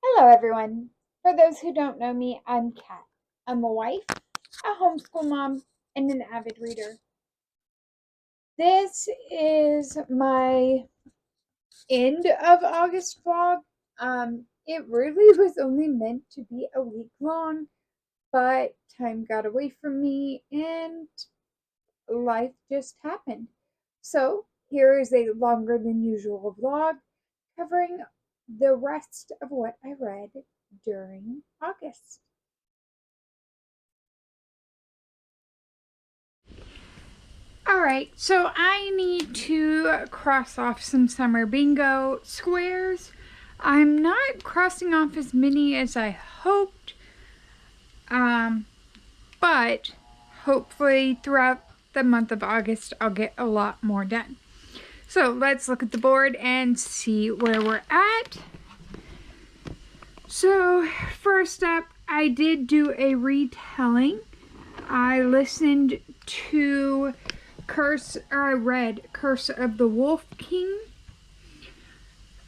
Hello, everyone. For those who don't know me, I'm Kat. I'm a wife, a homeschool mom, and an avid reader. This is my end of August vlog. It really was only meant to be a week long, but time got away from me and life just happened. So, here is a longer than usual vlog covering the rest of what I read during August. Alright, so I need to cross off some summer bingo squares. I'm not crossing off as many as I hoped, but hopefully throughout the month of August I'll get a lot more done. So let's look at the board and see where we're at. So first up, I did do a retelling. I listened to I read Curse of the Wolf King.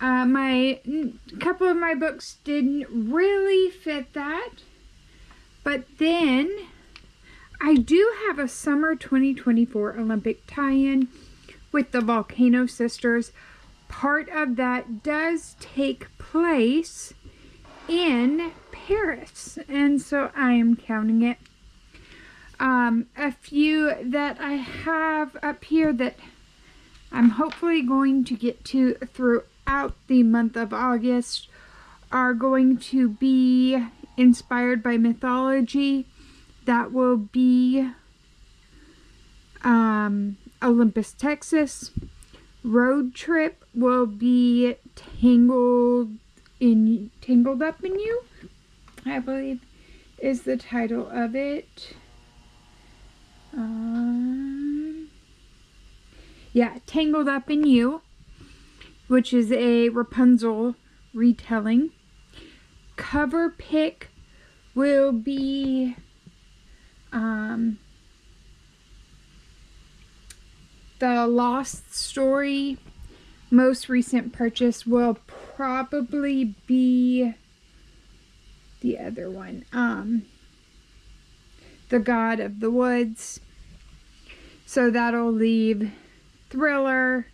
A couple of my books didn't really fit that, but then I do have a summer 2024 Olympic tie-in with the Volcano Sisters. Part of that does take place in Paris, and so I am counting it. A few that I have up here that I'm hopefully going to get to throughout the month of August are going to be inspired by mythology. That will be Olympus, Texas. Road Trip will be Tangled Up in You, I believe is the title of it. Yeah, Tangled Up in You, which is a Rapunzel retelling. Cover pick will be The Lost Story. Most recent purchase will probably be the other one, The God of the Woods. So that'll leave thriller,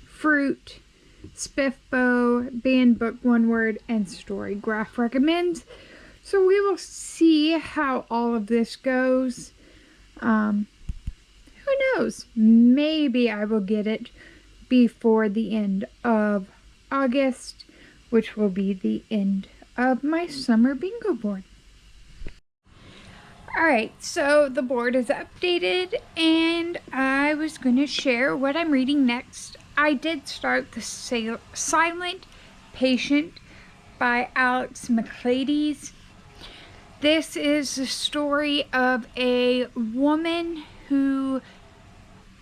fruit, spiffbo, banned book, one word, and story. Graph recommends. So we will see how all of this goes. Who knows? Maybe I will get it before the end of August, which will be the end of my summer bingo board. Alright, so the board is updated, and I was going to share what I'm reading next. I did start The Silent Patient by Alex Michaelides. This is the story of a woman who,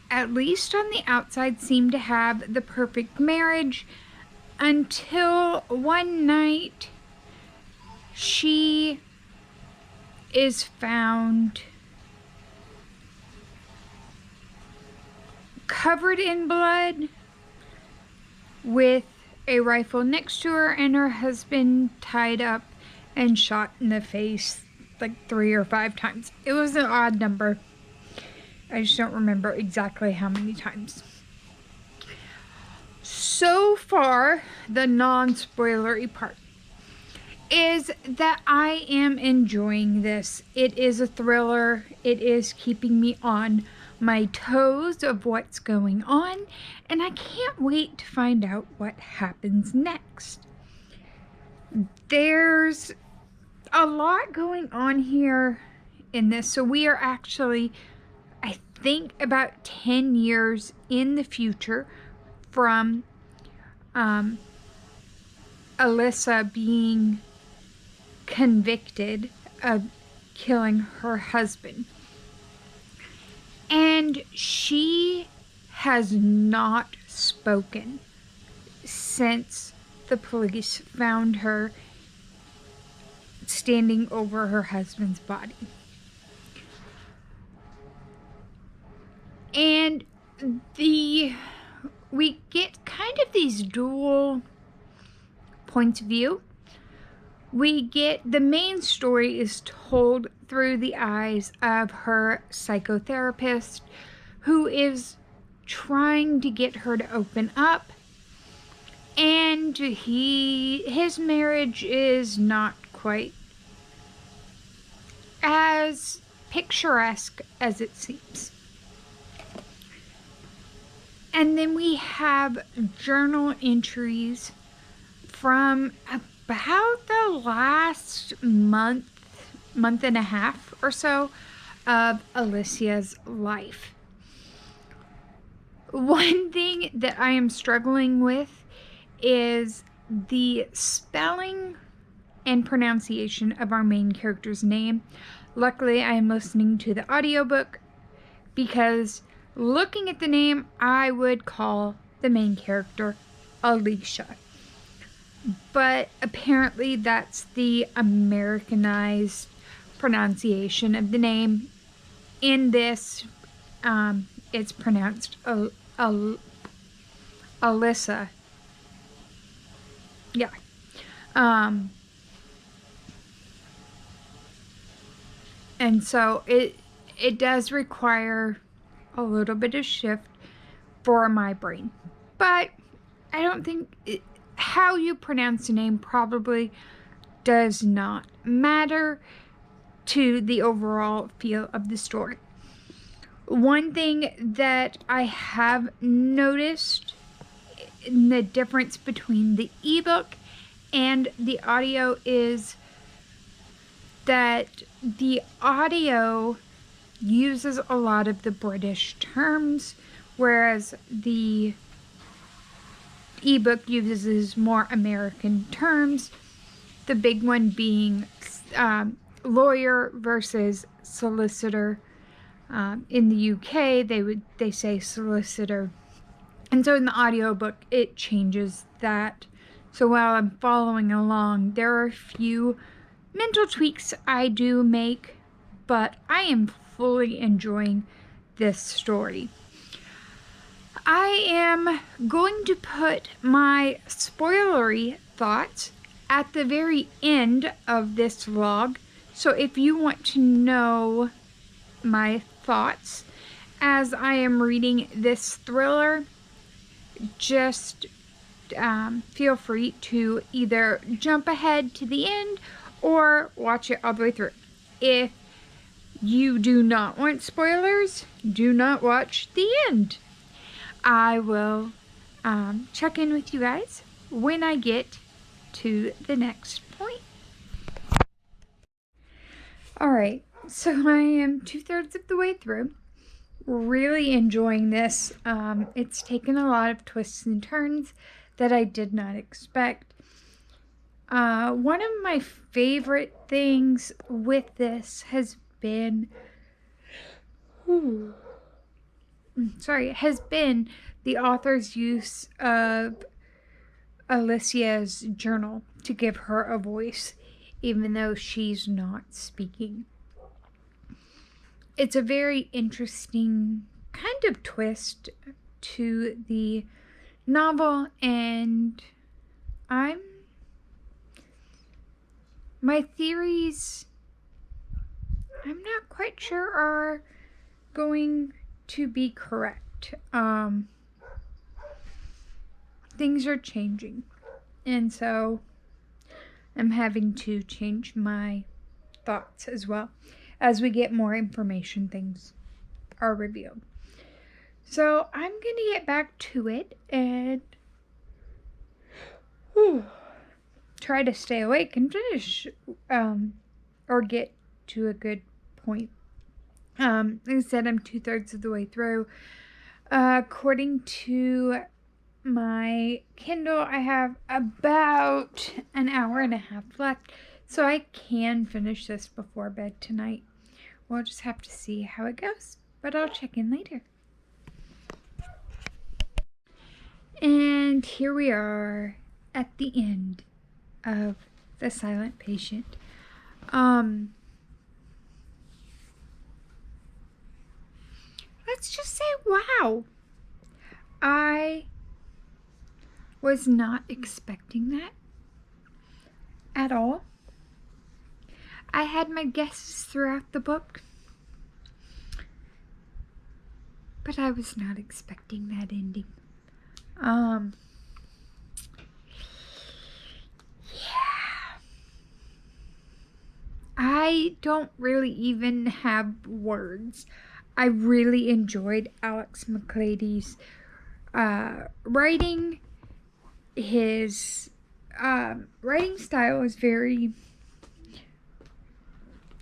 at least on the outside, seemed to have the perfect marriage until one night she is found covered in blood with a rifle next to her and her husband tied up and shot in the face like 3 or 5 times. It was an odd number. I just don't remember exactly how many times. So far, the non-spoilery part is that I am enjoying this. It is a thriller. It is keeping me on my toes of what's going on, and I can't wait to find out what happens next. There's a lot going on here in this. So we are actually, I think, about 10 years in the future from Alyssa being convicted of killing her husband. And she has not spoken since the police found her standing over her husband's body. And the we get kind of these dual points of view. We get the main story is told through the eyes of her psychotherapist, who is trying to get her to open up, and his marriage is not quite as picturesque as it seems. And then we have journal entries from about the last month and a half or so of Alicia's life. One thing that I am struggling with is the spelling and pronunciation of our main character's name. Luckily, I am listening to the audiobook, because looking at the name, I would call the main character Alicia. But apparently that's the Americanized pronunciation of the name. In this, it's pronounced Alyssa. Yeah. And so it does require a little bit of shift for my brain. But I don't think how you pronounce the name probably does not matter to the overall feel of the story. One thing that I have noticed in the difference between the ebook and the audio is that the audio uses a lot of the British terms, whereas the ebook uses more American terms. The big one being lawyer versus solicitor. In the UK, they say solicitor, and so in the audiobook it changes that. So while I'm following along, there are a few mental tweaks I do make, but I am fully enjoying this story. I am going to put my spoilery thoughts at the very end of this vlog. So if you want to know my thoughts as I am reading this thriller, just feel free to either jump ahead to the end or watch it all the way through. If you do not want spoilers, do not watch the end. I will check in with you guys when I get to the next point. Alright, so I am 2/3 of the way through. Really enjoying this. It's taken a lot of twists and turns that I did not expect. One of my favorite things with this has been the author's use of Alicia's journal to give her a voice, even though she's not speaking. It's a very interesting kind of twist to the novel, and my theories, I'm not quite sure, are going to be correct. Things are changing, and so I'm having to change my thoughts as well. As we get more information, things are revealed. So I'm going to get back to it and try to stay awake and finish or get to a good point. Like I said, I'm 2/3 of the way through. According to my Kindle, I have about an hour and a half left, so I can finish this before bed tonight. We'll just have to see how it goes, but I'll check in later. And here we are at the end of The Silent Patient. Let's just say, wow. I was not expecting that at all. I had my guesses throughout the book, but I was not expecting that ending. Yeah. I don't really even have words. I really enjoyed Alex McLady's writing. His writing style is very...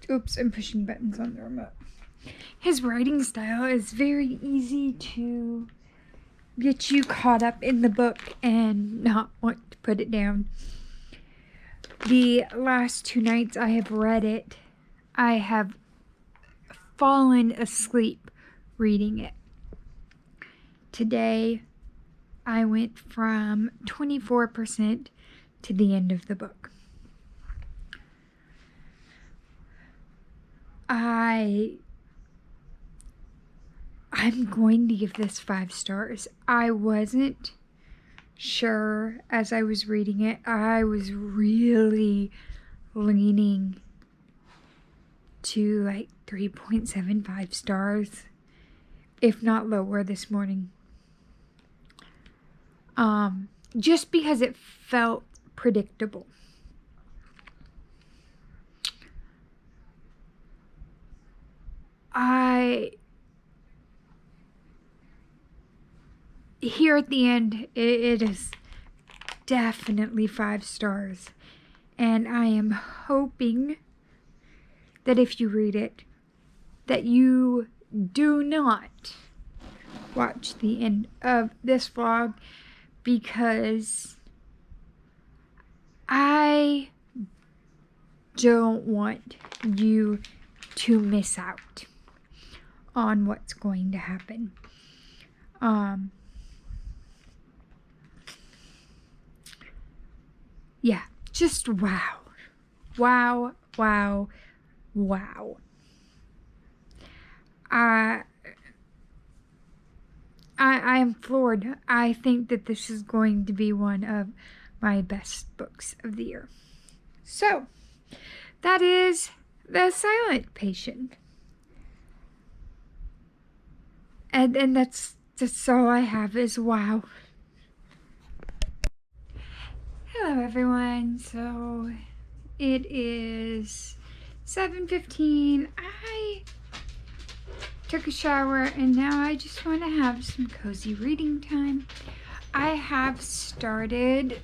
Oops, I'm pushing buttons on the remote. His writing style is very easy to get you caught up in the book and not want to put it down. The last 2 nights I have read it, I have fallen asleep reading it. Today, I went from 24% to the end of the book. I'm going to give this 5 stars. I wasn't sure as I was reading it. I was really leaning to like 3.75 stars, if not lower, this morning. Just because it felt predictable. Here at the end, it is definitely 5 stars. And I am hoping that if you read it, that you do not watch the end of this vlog, because I don't want you to miss out on what's going to happen. Yeah, just wow. Wow, wow, wow. I am floored. I think that this is going to be one of my best books of the year. So, that is The Silent Patient. And that's all I have is wow. Hello everyone. So, it is 7:15. I took a shower and now I just want to have some cozy reading time. I have started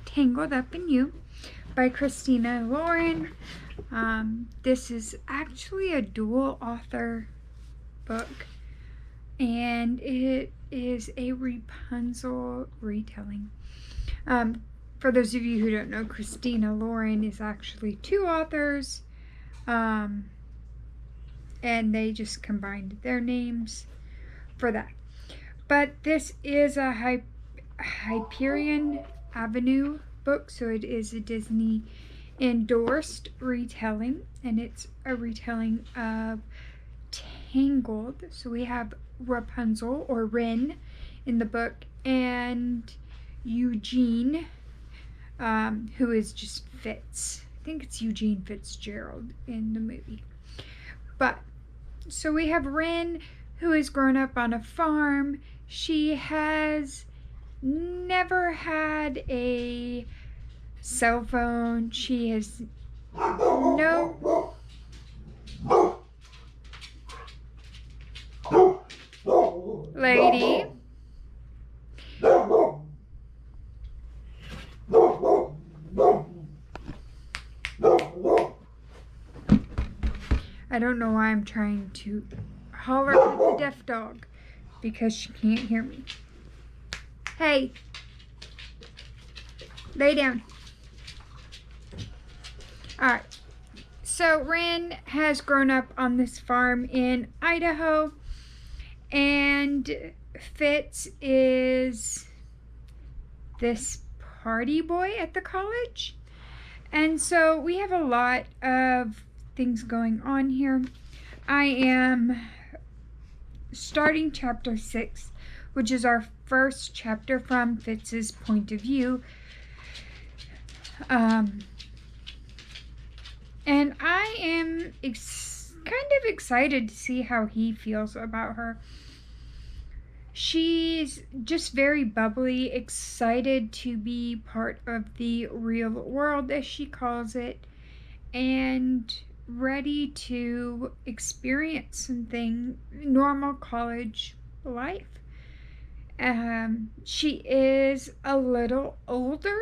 Tangled Up in You by Christina Lauren. This is actually a dual author book, and it is a Rapunzel retelling. For those of you who don't know, Christina Lauren is actually 2 authors, and they just combined their names for that. But this is a Hyperion Avenue book, so it is a Disney endorsed retelling, and it's a retelling of Tangled. So we have Rapunzel, or Ren, in the book, and Eugene, who is just Fitz. I think it's Eugene Fitzgerald in the movie. But, so we have Ren, who has grown up on a farm. She has never had a cell phone. She has no... Lady. I don't know why I'm trying to holler at the deaf dog, because she can't hear me. Hey, lay down. Alright, so Ren has grown up on this farm in Idaho, and Fitz is this party boy at the college. And so we have a lot of things going on here. I am starting chapter 6, which is our first chapter from Fitz's point of view. And I am kind of excited to see how he feels about her. She's just very bubbly, excited to be part of the real world, as she calls it, and ready to experience something normal college life. She is a little older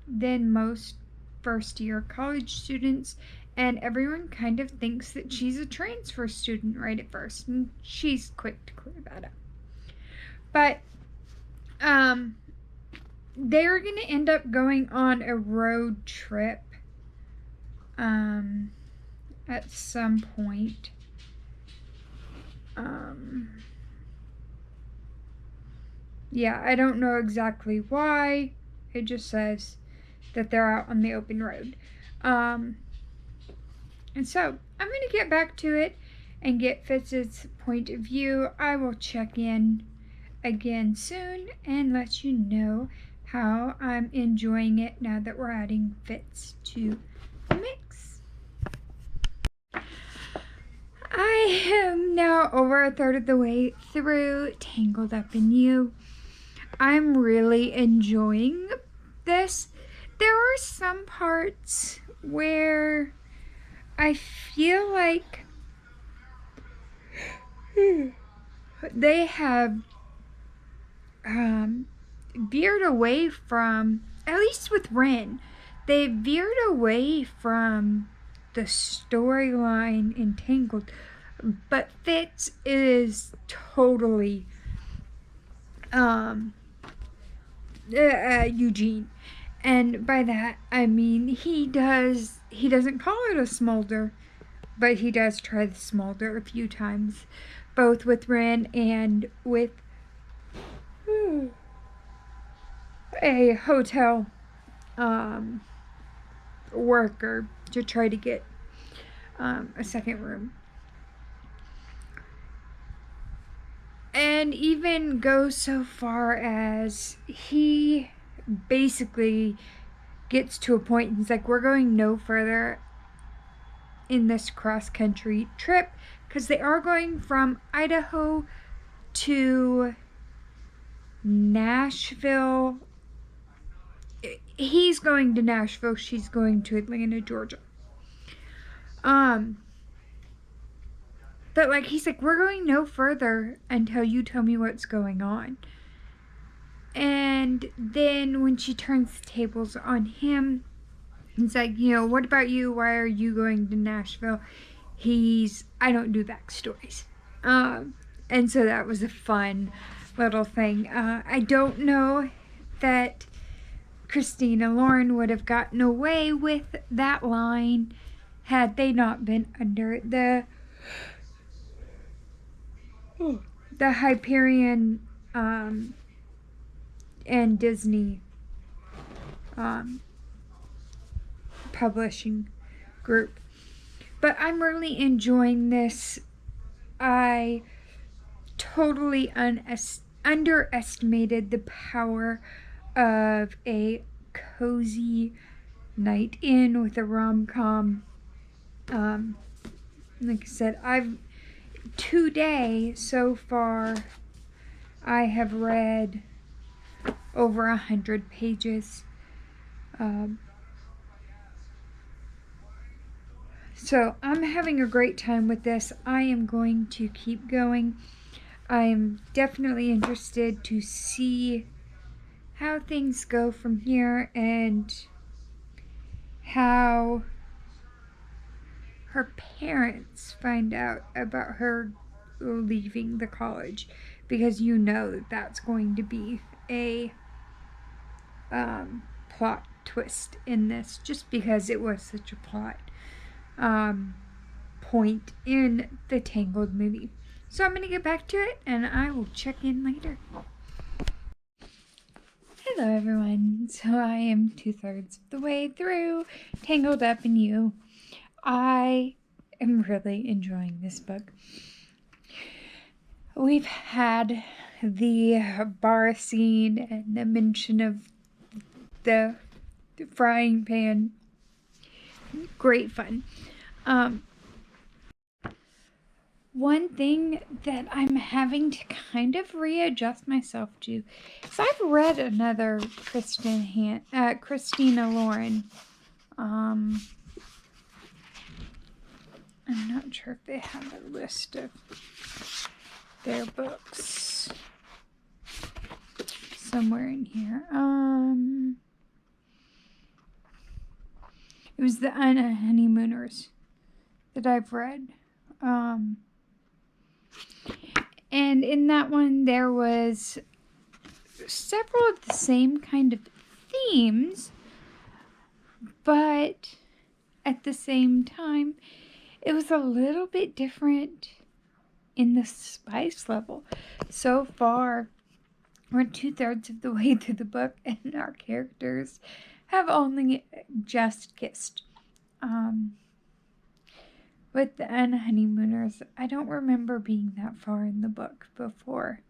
than most first-year college students, and everyone kind of thinks that she's a transfer student right at first, and she's quick to clear that up. But they're going to end up going on a road trip at some point. Yeah, I don't know exactly why. It just says that they're out on the open road. And so I'm going to get back to it and get Fitz's point of view. I will check in again soon and let you know how I'm enjoying it now that we're adding Fitz to the mix. I am now over a third of the way through Tangled Up in You. I'm really enjoying this. There are some parts where I feel like they have veered away from, at least with Ren, they veered away from the storyline in Tangled, but Fitz is totally Eugene, and by that I mean he doesn't call it a smolder, but he does try the smolder a few times, both with Ren and with a hotel worker to try to get a second room. And even goes so far as he basically gets to a point and he's like, we're going no further in this cross-country trip, because they are going from Idaho to Nashville. He's going to Nashville, she's going to Atlanta, Georgia. But like, he's like, we're going no further until you tell me what's going on. And then when she turns the tables on him, he's like, you know, what about you? Why are you going to Nashville? I don't do backstories. And so that was a fun little thing. I don't know that Christina Lauren would have gotten away with that line had they not been under the Hyperion and Disney publishing group. But I'm really enjoying this. I totally underestimated the power of a cozy night in with a rom-com. Like I said, today so far I have read over 100 pages. So I'm having a great time with this. I am going to keep going. I am definitely interested to see how things go from here and how her parents find out about her leaving the college, because you know that that's going to be a plot twist in this, just because it was such a plot point in the Tangled movie. So I'm going to get back to it and I will check in later. Hello everyone. So I am 2/3 of the way through Tangled Up in You. I am really enjoying this book. We've had the bar scene and the mention of the frying pan. Great fun. One thing that I'm having to kind of readjust myself to is I've read another Christina Lauren. I'm not sure if they have a list of their books somewhere in here. It was the Anna Honeymooners that I've read. And in that one, there was several of the same kind of themes, but at the same time, it was a little bit different in the spice level. So far, we're 2/3 of the way through the book, and our characters have only just kissed. With the Anna Honeymooners, I don't remember being that far in the book before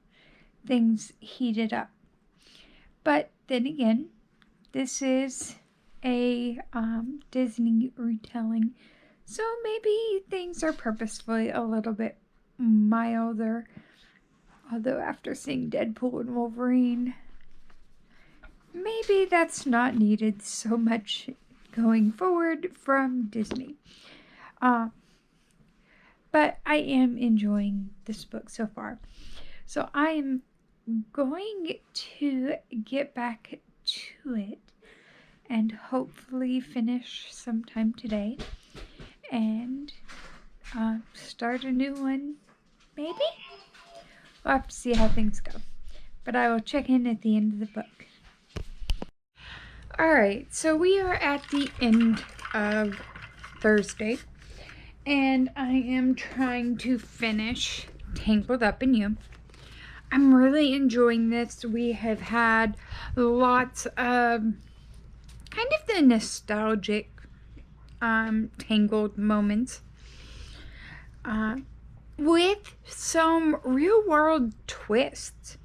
things heated up. But then again, this is a Disney retelling, so maybe things are purposefully a little bit milder. Although after seeing Deadpool and Wolverine, maybe that's not needed so much going forward from Disney. But I am enjoying this book so far. So I am going to get back to it and hopefully finish sometime today and start a new one, maybe? We'll have to see how things go. But I will check in at the end of the book. Alright, so we are at the end of Thursday. And I am trying to finish Tangled Up in You. I'm really enjoying this. We have had lots of kind of the nostalgic Tangled moments. With some real world twists.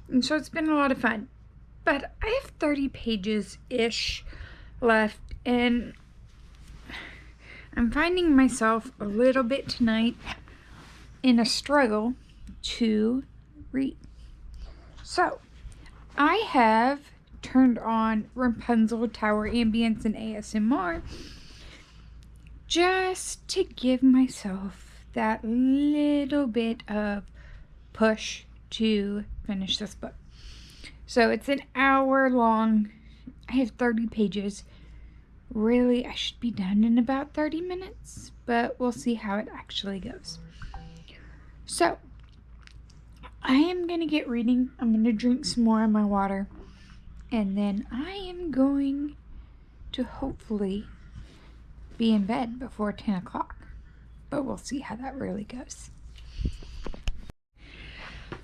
And so it's been a lot of fun. But I have 30 pages-ish left, and I'm finding myself a little bit tonight in a struggle to read. So, I have turned on Rapunzel Tower Ambience and ASMR just to give myself that little bit of push to finish this book. So it's an hour long. I have 30 pages. Really, I should be done in about 30 minutes, but we'll see how it actually goes. So, I am going to get reading. I'm going to drink some more of my water, and then I am going to hopefully be in bed before 10 o'clock, but we'll see how that really goes.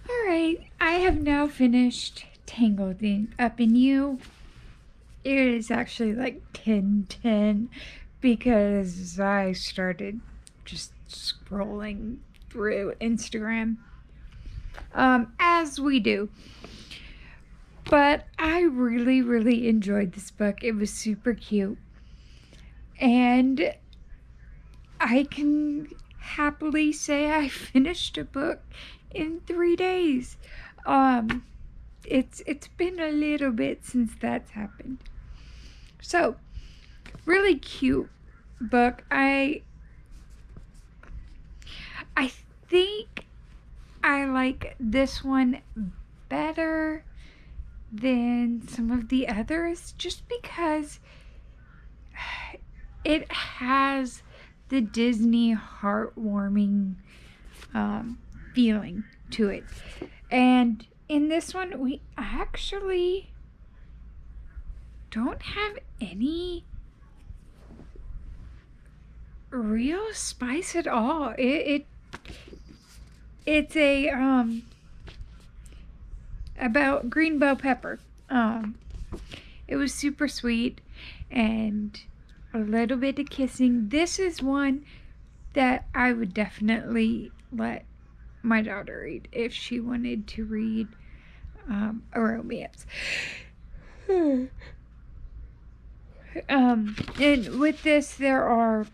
Alright, I have now finished Tangled Up in You. It is actually like 10:10 because I started just scrolling through Instagram, as we do. But I really, really enjoyed this book. It was super cute. And I can happily say I finished a book in 3 days. It's been a little bit since that's happened. So, really cute book. I think I like this one better than some of the others just because it has the Disney heartwarming feeling to it. And in this one, we actually don't have any real spice at all. It's a about green bell pepper. It was super sweet and a little bit of kissing. This is one that I would definitely let my daughter read if she wanted to read a romance. And with this, there are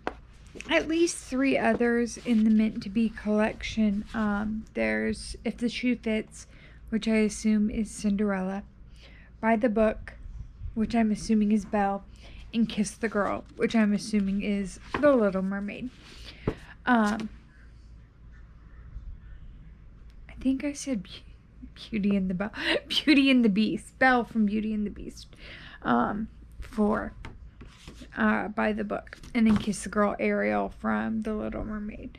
at least 3 others in the Meant to Be collection. There's If the Shoe Fits, which I assume is Cinderella, By the Book, which I'm assuming is Belle, and Kiss the Girl, which I'm assuming is The Little Mermaid. I think I said Beauty and the Beast. Belle from Beauty and the Beast. For By the Book, and then Kiss the Girl, Ariel from The Little Mermaid.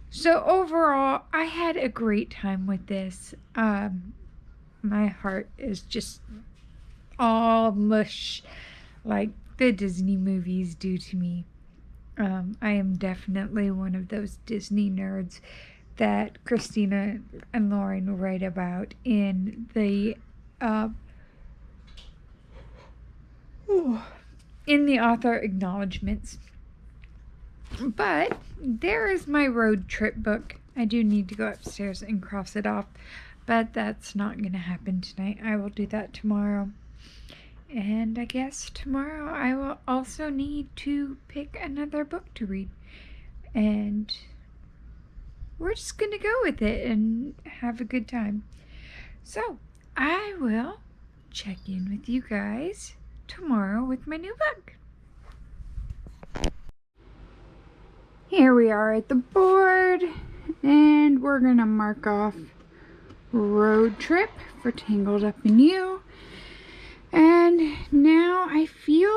So overall, I had a great time with this. My heart is just all mush like the Disney movies do to me. I am definitely one of those Disney nerds that Christina and Lauren write about in the author acknowledgments. But there is my road trip book. I do need to go upstairs and cross it off, but that's not going to happen tonight. I will do that tomorrow. And I guess tomorrow I will also need to pick another book to read. And we're just going to go with it and have a good time. So I will check in with you guys tomorrow with my new book. Here we are at the board, and we're gonna mark off road trip for Tangled Up in You. And now I feel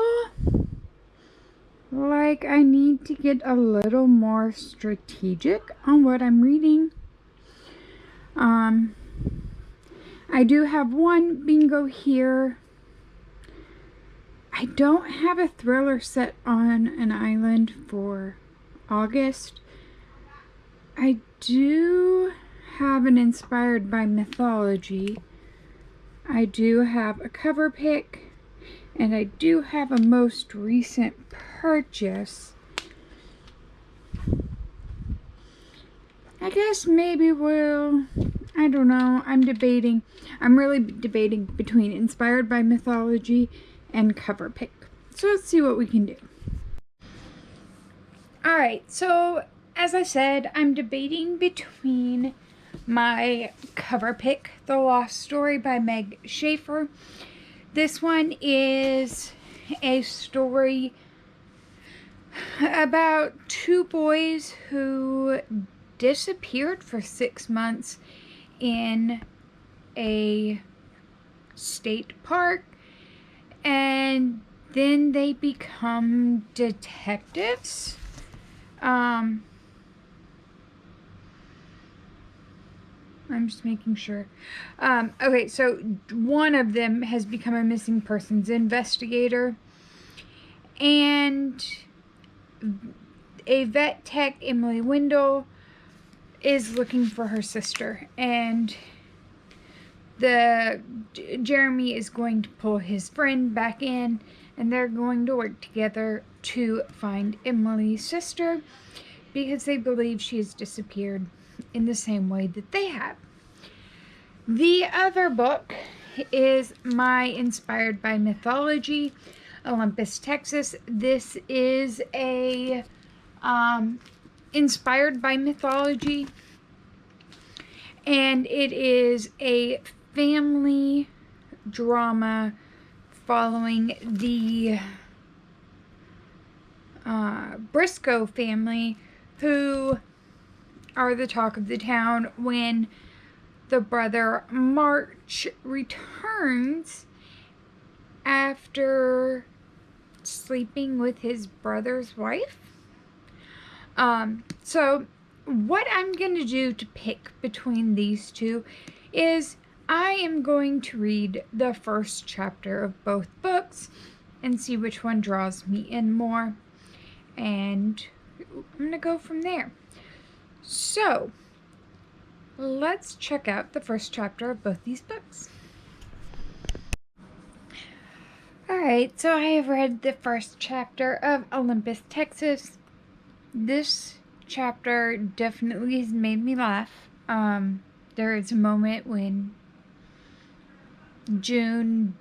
like I need to get a little more strategic on what I'm reading. I do have one bingo here. I don't have a thriller set on an island for August. I do have an Inspired by Mythology. I do have a cover pick, and I do have a most recent purchase. I guess maybe I don't know. I'm really debating between Inspired by Mythology and cover pick. So let's see what we can do. Alright, so as I said, I'm debating between my cover pick, The Lost Story by Meg Schaefer. This one is a story about 2 boys who disappeared for 6 months in a state park, and then they become detectives. I'm just making sure. Okay, so one of them has become a missing persons investigator, and a vet tech, Emily Wendell, is looking for her sister, and Jeremy is going to pull his friend back in, and they're going to work together to find Emily's sister, because they believe she has disappeared in the same way that they have. The other book is my Inspired by Mythology, Olympus, Texas. This is a Inspired by Mythology, and it is a family drama following the Briscoe family, who are the talk of the town when the brother March returns after sleeping with his brother's wife. So what I'm going to do to pick between these two is I am going to read the first chapter of both books and see which one draws me in more, and I'm going to go from there. So let's check out the first chapter of both these books. Alright, so I have read the first chapter of Olympus, Texas. This chapter definitely has made me laugh. There is a moment when June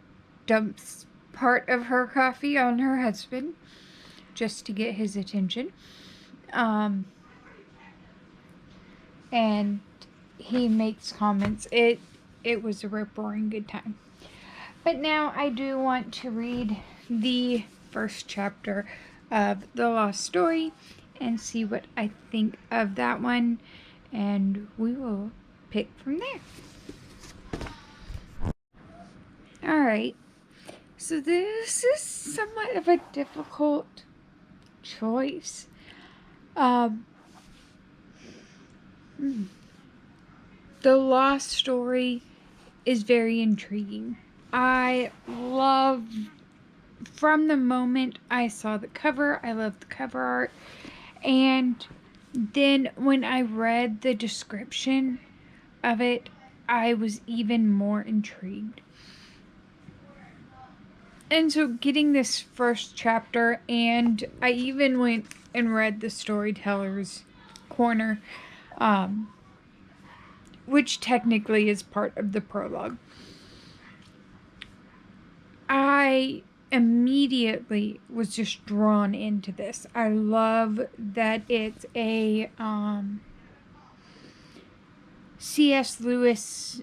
dumps part of her coffee on her husband just to get his attention. And he makes comments. It was a rip-roaring good time. But now I do want to read the first chapter of The Lost Story and see what I think of that one, and we will pick from there. Alright, so this is somewhat of a difficult choice. The Lost Story is very intriguing. I love, from the moment I saw the cover, I loved the cover art, and then when I read the description of it, I was even more intrigued. And so getting this first chapter, and I even went and read the Storyteller's Corner, which technically is part of the prologue. I immediately was just drawn into this. I love that it's a C.S. Lewis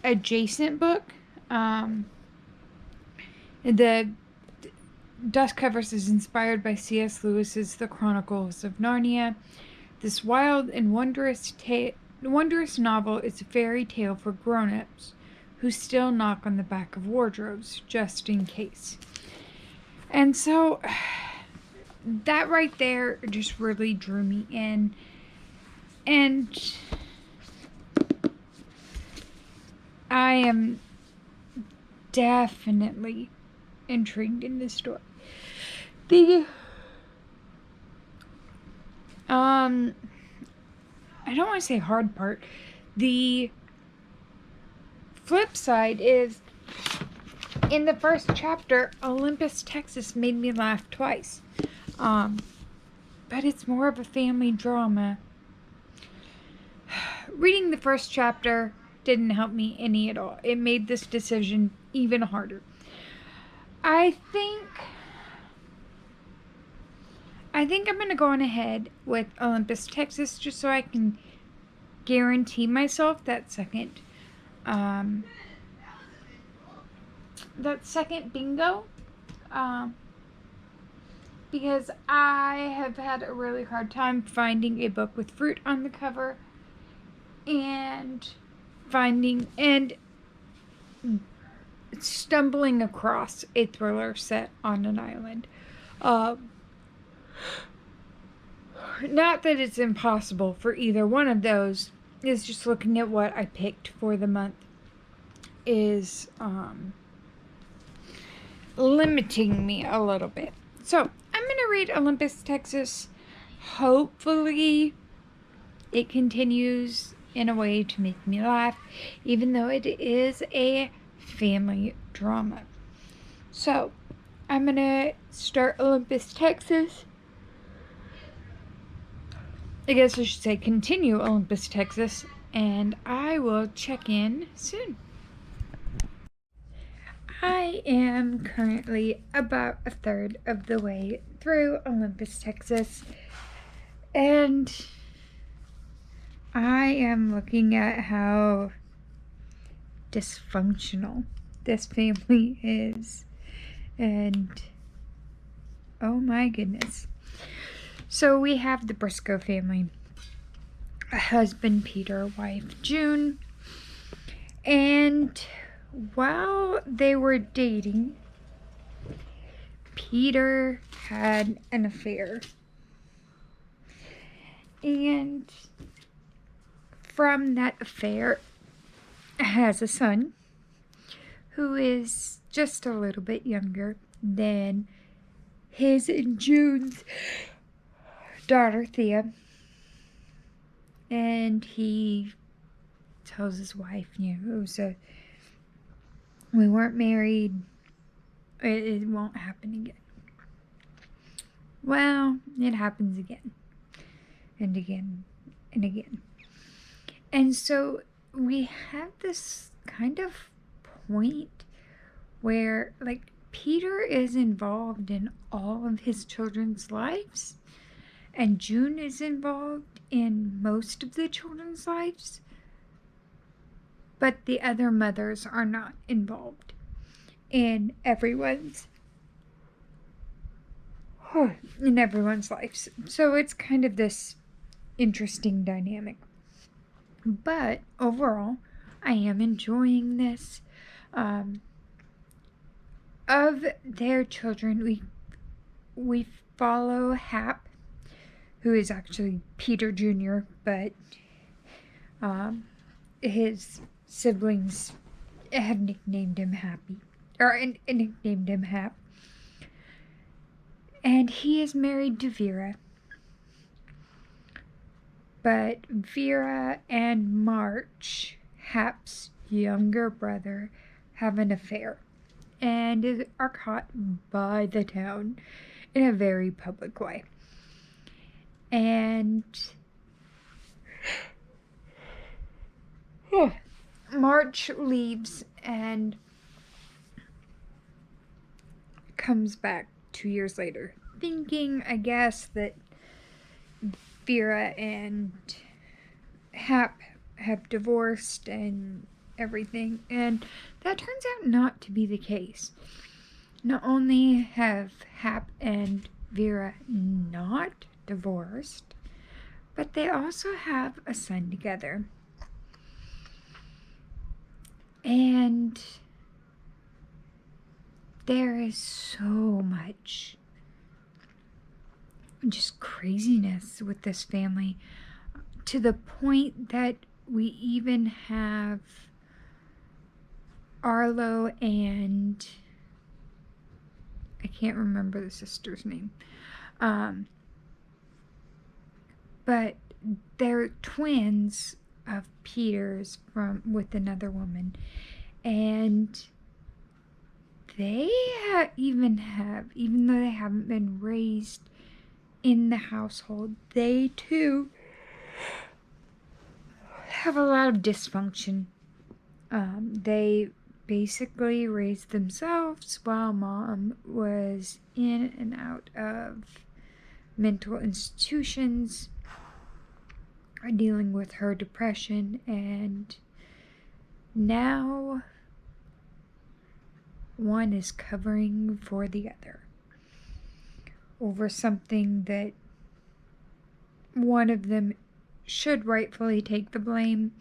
adjacent book. The dust covers is inspired by C.S. Lewis's The Chronicles of Narnia. This wild and wondrous novel is a fairy tale for grown-ups who still knock on the back of wardrobes just in case. And so that right there just really drew me in. And I am definitely intrigued in this story. I don't want to say hard part. The flip side is, in the first chapter, Olympus, Texas made me laugh twice. But it's more of a family drama. Reading the first chapter didn't help me any at all. It made this decision even harder. I think I'm going to go on ahead with Olympus, Texas, just so I can guarantee myself that second bingo. Because I have had a really hard time finding a book with fruit on the cover and stumbling across a thriller set on an island. Not that it's impossible for either one of those. It's just looking at what I picked for the month is limiting me a little bit. So I'm going to read Olympus, Texas. Hopefully it continues in a way to make me laugh, even though it is a family drama. So I'm going to start Olympus, Texas. I guess I should say continue Olympus, Texas, and I will check in soon. I am currently about a third of the way through Olympus, Texas, and I am looking at how dysfunctional this family is, and oh my goodness. So we have the Briscoe family, a husband Peter, wife June, and while they were dating, Peter had an affair. And from that affair has a son who is just a little bit younger than his and June's daughter Thea. And he tells his wife, we weren't married, it won't happen again. Well, it happens again and again and again. And so we have this kind of point where, like, Peter is involved in all of his children's lives, and June is involved in most of the children's lives, but the other mothers are not involved in everyone's lives. So it's kind of this interesting dynamic. But overall, I am enjoying this. Of their children, we follow Hap, who is actually Peter Jr., but his siblings have nicknamed him Happy, or nicknamed him Hap. And he is married to Vera. But Vera and March, Hap's younger brother, have an affair and are caught by the town in a very public way. And March leaves and comes back 2 years later, thinking, I guess, that Vera and Hap have divorced and everything, and that turns out not to be the case. Not only have Hap and Vera not divorced, but they also have a son together. And there is so much just craziness with this family, to the point that we even have Arlo and I can't remember the sister's name, but they're twins of Peter's with another woman, and they even though they haven't been raised in the household, they too have a lot of dysfunction. They basically raised themselves while mom was in and out of mental institutions, dealing with her depression, and now one is covering for the other over something that one of them should rightfully take the blame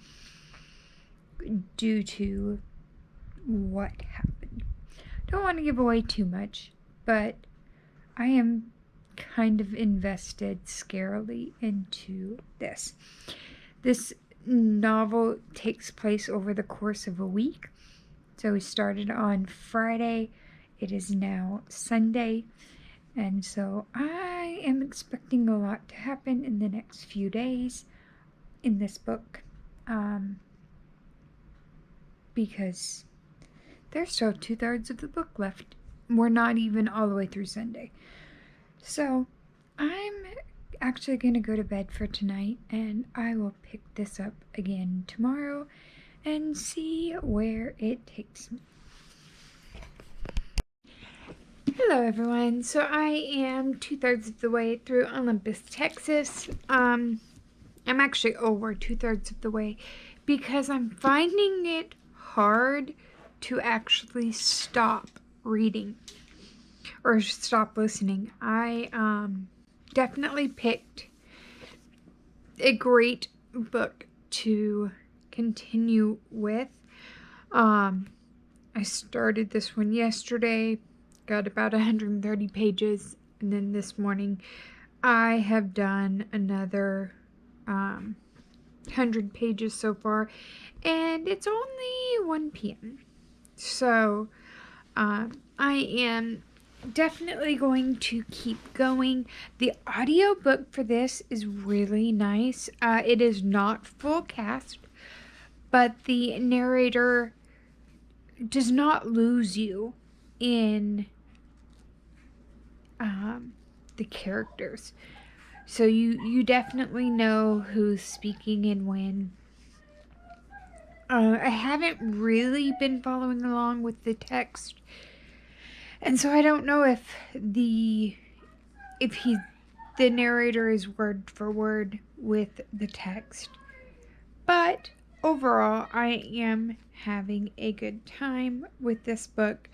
due to what happened. Don't want to give away too much, but I am kind of invested scarily into this. This novel takes place over the course of a week. So we started on Friday. It is now Sunday. And so I am expecting a lot to happen in the next few days in this book. Because there's still 2/3 of the book left. We're not even all the way through Sunday. So I'm actually going to go to bed for tonight, and I will pick this up again tomorrow and see where it takes me. Hello everyone. So I am 2/3 of the way through Olympus, Texas. I'm actually over 2/3 of the way because I'm finding it hard to actually stop reading or stop listening. I definitely picked a great book to continue with. I started this one yesterday, got about 130 pages, and then this morning I have done another 100 pages so far, and it's only 1 p.m. So I am definitely going to keep going. The audiobook for this is really nice. It is not full cast, but the narrator does not lose you in the characters. So you definitely know who's speaking and when. I haven't really been following along with the text, and so I don't know if the narrator is word for word with the text. But overall, I am having a good time with this book,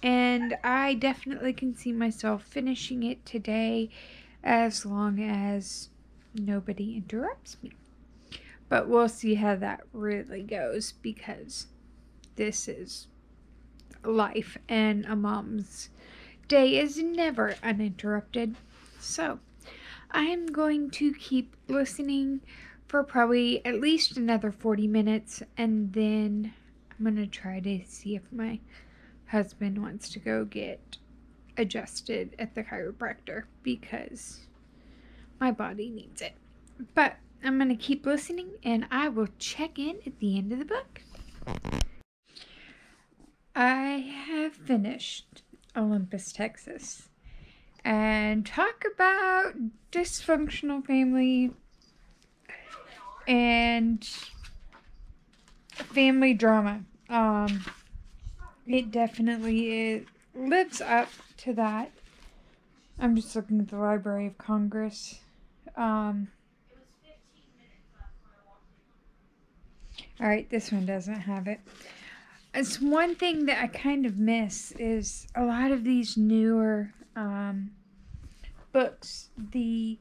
and I definitely can see myself finishing it today as long as nobody interrupts me. But we'll see how that really goes, because this is life and a mom's day is never uninterrupted. So I'm going to keep listening for probably at least another 40 minutes, and then I'm going to try to see if my husband wants to go get adjusted at the chiropractor, because my body needs it. But I'm going to keep listening, and I will check in at the end of the book. I have finished Olympus, Texas. And talk about dysfunctional family and family drama. It definitely lives up to that. I'm just looking at the Library of Congress. Alright, this one doesn't have it. It's one thing that I kind of miss is a lot of these newer books. The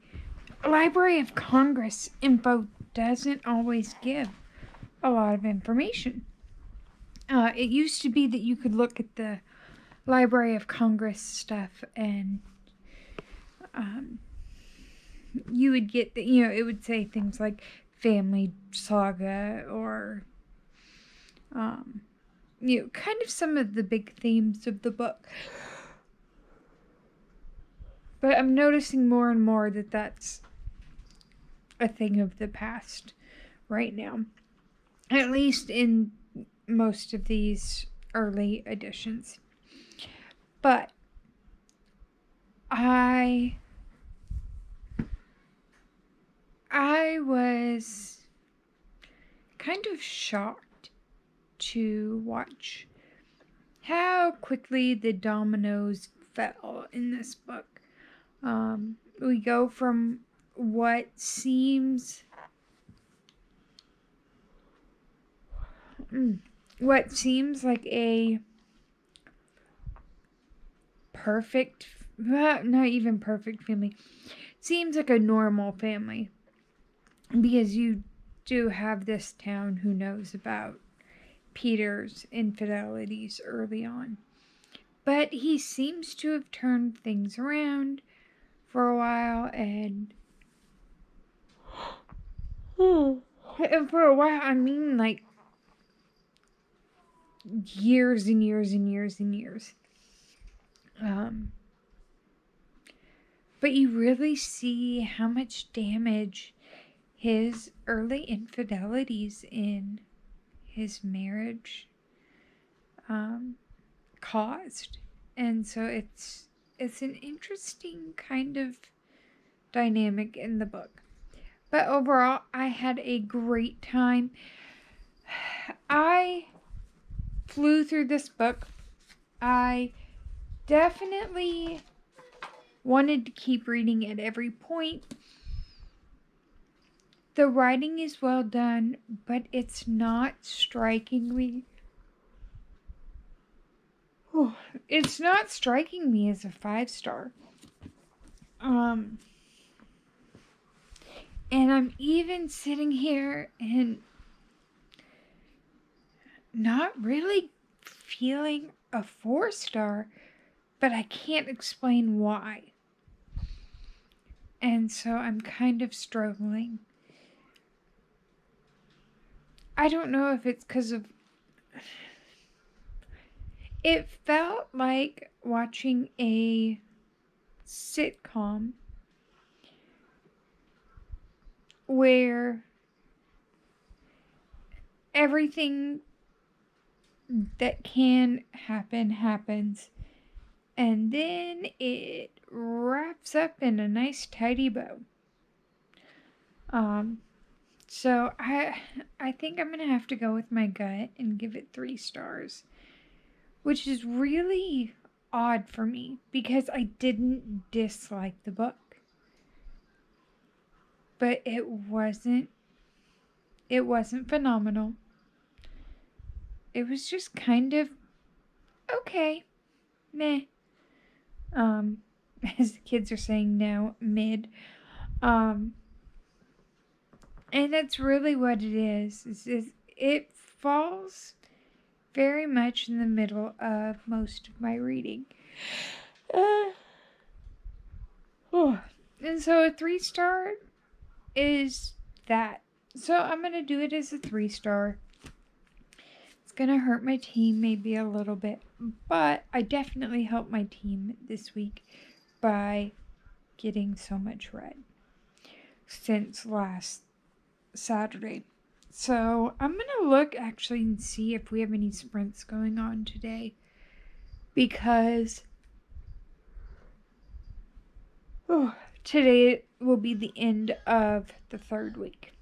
Library of Congress info doesn't always give a lot of information. It used to be that you could look at the Library of Congress stuff and you would get it would say things like family saga or kind of some of the big themes of the book. But I'm noticing more and more that that's a thing of the past right now. At least in most of these early editions. But I was kind of shocked to watch how quickly the dominoes fell in this book. We go from what seems like a perfect, not even perfect family, seems like a normal family, because you do have this town who knows about Peter's infidelities early on. But he seems to have turned things around for a while, and for a while, I mean like years and years and years and years. But you really see how much damage his early infidelities in his marriage caused. And so it's an interesting kind of dynamic in the book. But overall, I had a great time. I flew through this book. I definitely wanted to keep reading at every point. The writing is well done, but it's not striking me. It's not striking me as a 5-star. And I'm even sitting here and not really feeling a 4-star, but I can't explain why. And so I'm kind of struggling. I don't know if it's because of... It felt like watching a sitcom where everything that can happen happens, and then it wraps up in a nice tidy bow. So I think I'm gonna have to go with my gut and give it 3 stars, which is really odd for me because I didn't dislike the book, but it wasn't phenomenal. It was just kind of okay, meh. As the kids are saying now, mid. And that's really what it is it falls very much in the middle of most of my reading. And so a 3-star is that. So I'm going to do it as a 3-star. It's going to hurt my team maybe a little bit, but I definitely helped my team this week by getting so much read since last Saturday. So I'm going to look actually and see if we have any sprints going on today, because today will be the end of the 3rd week.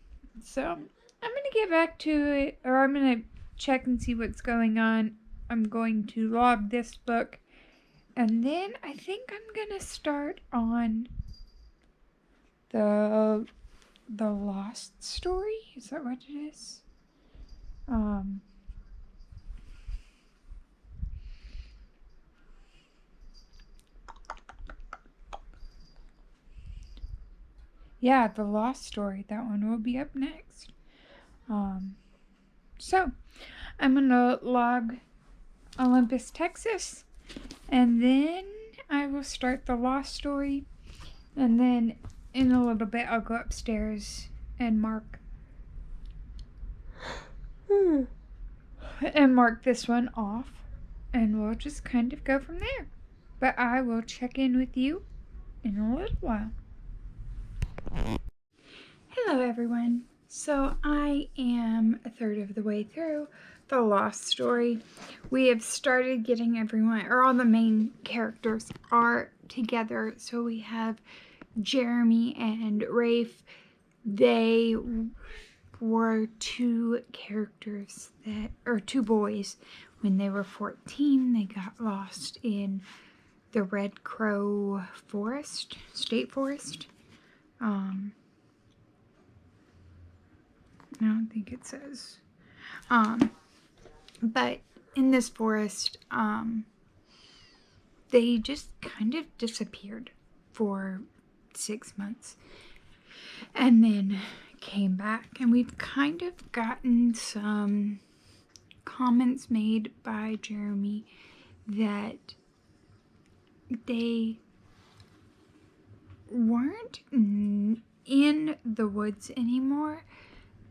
So I'm going to get back to it, or I'm going to check and see what's going on. I'm going to log this book, and then I think I'm going to start on the Lost Story. Is that what it is? Yeah, The Lost Story. That one will be up next. So I'm gonna log Olympus, Texas, and then I will start The Lost Story, and then in a little bit I'll go upstairs and mark this one off, and we'll just kind of go from there. But I will check in with you in a little while. Hello everyone. So I am a third of the way through The Lost Story. We have started getting everyone, or all the main characters are together. So we have Jeremy and Rafe. They were 2 characters or 2 boys. When they were 14, they got lost in the Red Crow Forest, State Forest. I don't think it says. But in this forest, they just kind of disappeared for 6 months and then came back. And we've kind of gotten some comments made by Jeremy that they weren't in the woods anymore,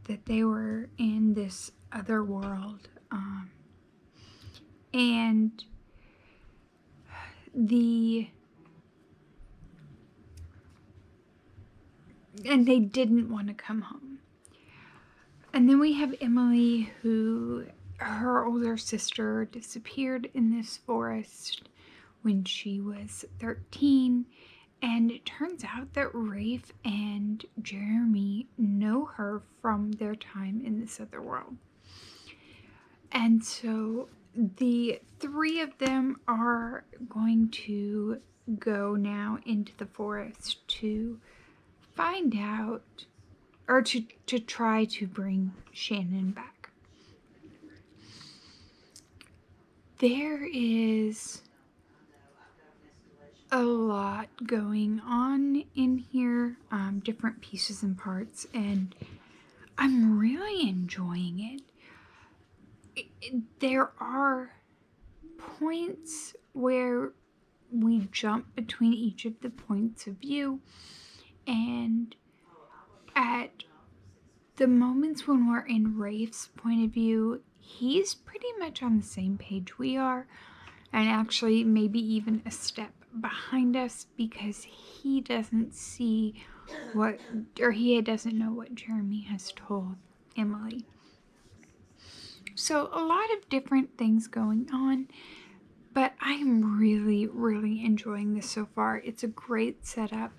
that they were in this other world, and they didn't want to come home. And then we have Emily, who her older sister disappeared in this forest when she was 13. And it turns out that Rafe and Jeremy know her from their time in this other world. And so the 3 of them are going to go now into the forest to find out, or to try to bring Shannon back. There is a lot going on in here, different pieces and parts, and I'm really enjoying it. There are points where we jump between each of the points of view, and at the moments when we're in Rafe's point of view, he's pretty much on the same page we are, and actually maybe even a step behind us, because he doesn't see he doesn't know what Jeremy has told Emily. So a lot of different things going on, But I'm really, really enjoying this so far. It's a great setup,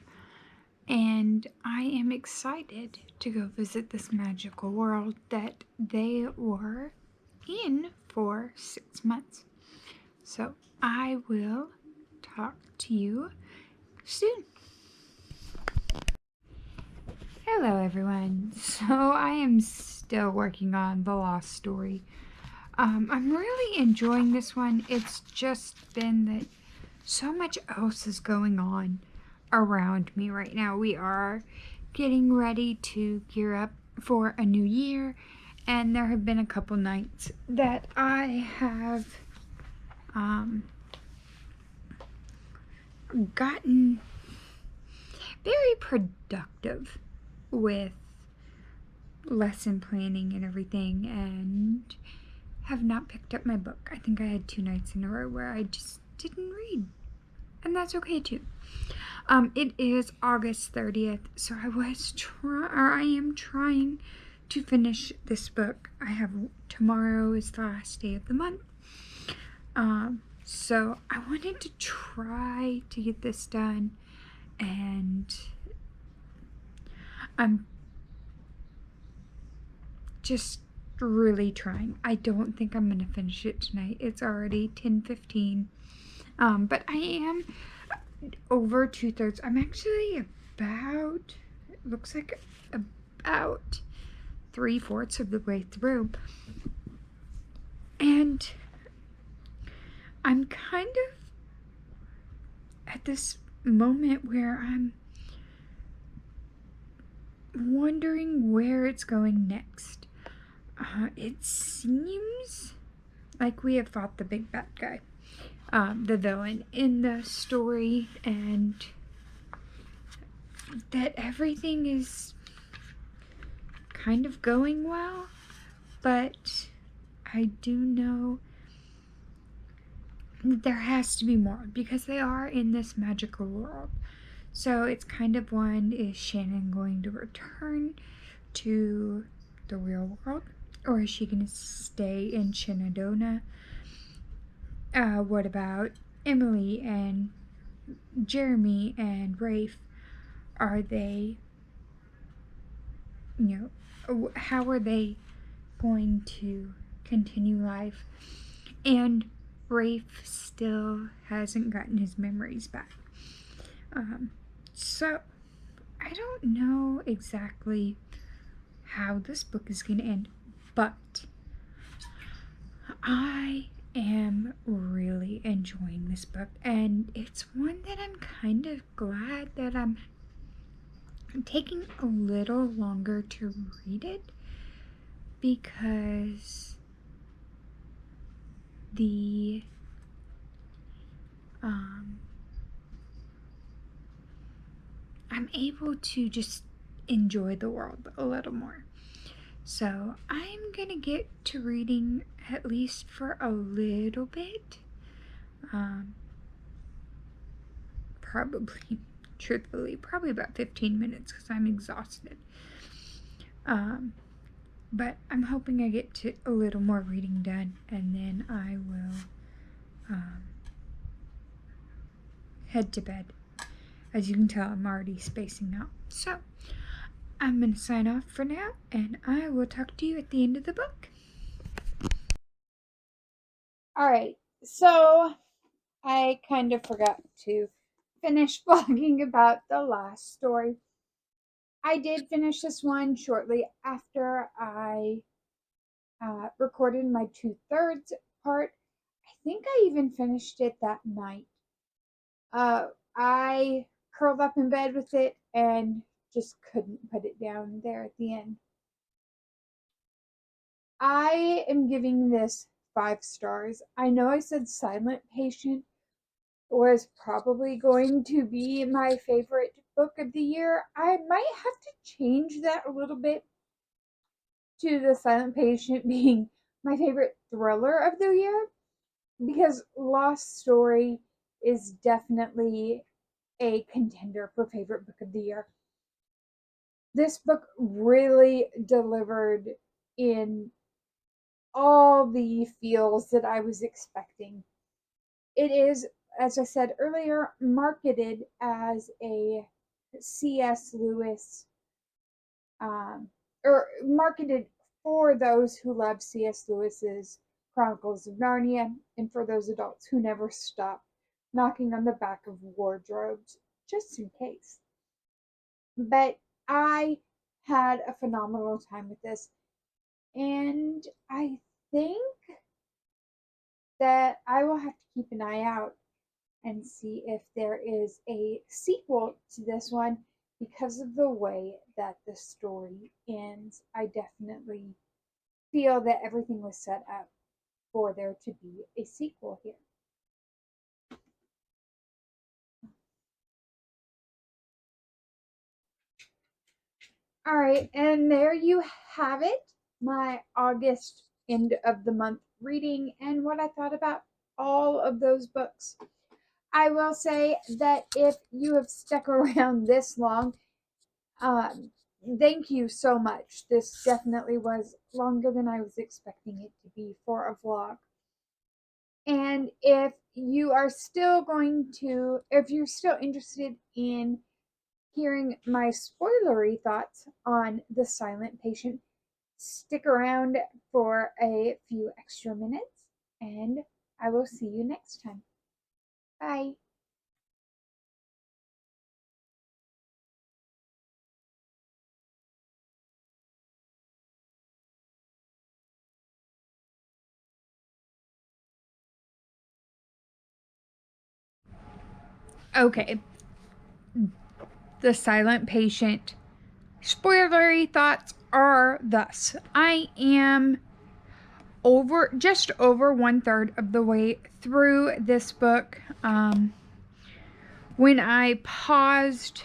and I am excited to go visit this magical world that they were in for 6 months. So I will talk to you soon. Hello, everyone. So I am still working on The Lost Story. I'm really enjoying this one. It's just been that so much else is going on around me right now. We are getting ready to gear up for a new year, and there have been a couple nights that I have gotten very productive with lesson planning and everything, and have not picked up my book. I think I had 2 nights in a row where I just didn't read, and that's okay too. It is August 30th, so I am trying to finish this book. Tomorrow is the last day of the month. So I wanted to try to get this done, and I'm just really trying. I don't think I'm gonna finish it tonight. It's already 10:15. But I am over 2/3. I'm actually about, it looks like about 3/4 of the way through. And I'm kind of at this moment where I'm wondering where it's going next. It seems like we have fought the big bad guy, the villain in the story, and that everything is kind of going well, but I do know that there has to be more because they are in this magical world. So it's kind of one, is Shannon going to return to the real world, or is she going to stay in Shenandoah? What about Emily and Jeremy and Rafe? Are they, how are they going to continue life? And Rafe still hasn't gotten his memories back. So I don't know exactly how this book is going to end, but I am really enjoying this book, and it's one that I'm kind of glad that I'm taking a little longer to read it, because I'm able to just enjoy the world a little more. So I'm gonna get to reading at least for a little bit. Probably, truthfully, probably about 15 minutes because I'm exhausted. But I'm hoping I get to a little more reading done, and then I will head to bed. As you can tell, I'm already spacing out. So I'm going to sign off for now, and I will talk to you at the end of the book. Alright, so I kind of forgot to finish vlogging about the last story. I did finish this one shortly after I recorded my 2/3 part. I think I even finished it that night. I curled up in bed with it and just couldn't put it down there at the end. I am giving this 5 stars. I know I said Silent Patient was probably going to be my favorite book of the year. I might have to change that a little bit to The Silent Patient being my favorite thriller of the year, because Lost Story is definitely a contender for favorite book of the year. This book really delivered in all the feels that I was expecting. it is, as I said earlier, marketed as a C.S. Lewis, um, or marketed for those who love C.S. Lewis's Chronicles of Narnia, and for those adults who never stop knocking on the back of wardrobes just in case. But I had a phenomenal time with this, and I think that I will have to keep an eye out and see if there is a sequel to this one because of the way that the story ends. I definitely feel that everything was set up for there to be a sequel here. All right, and there you have it, my August end of the month reading and what I thought about all of those books. I will say that if you have stuck around this long, um, thank you so much. This definitely was longer than I was expecting it to be for a vlog. And if you are still if you're still interested in hearing my spoilery thoughts on The Silent Patient, stick around for a few extra minutes and I will see you next time. Bye. Okay, The Silent Patient. Spoilery thoughts are thus. I am just over 1/3 of the way through this book. When I paused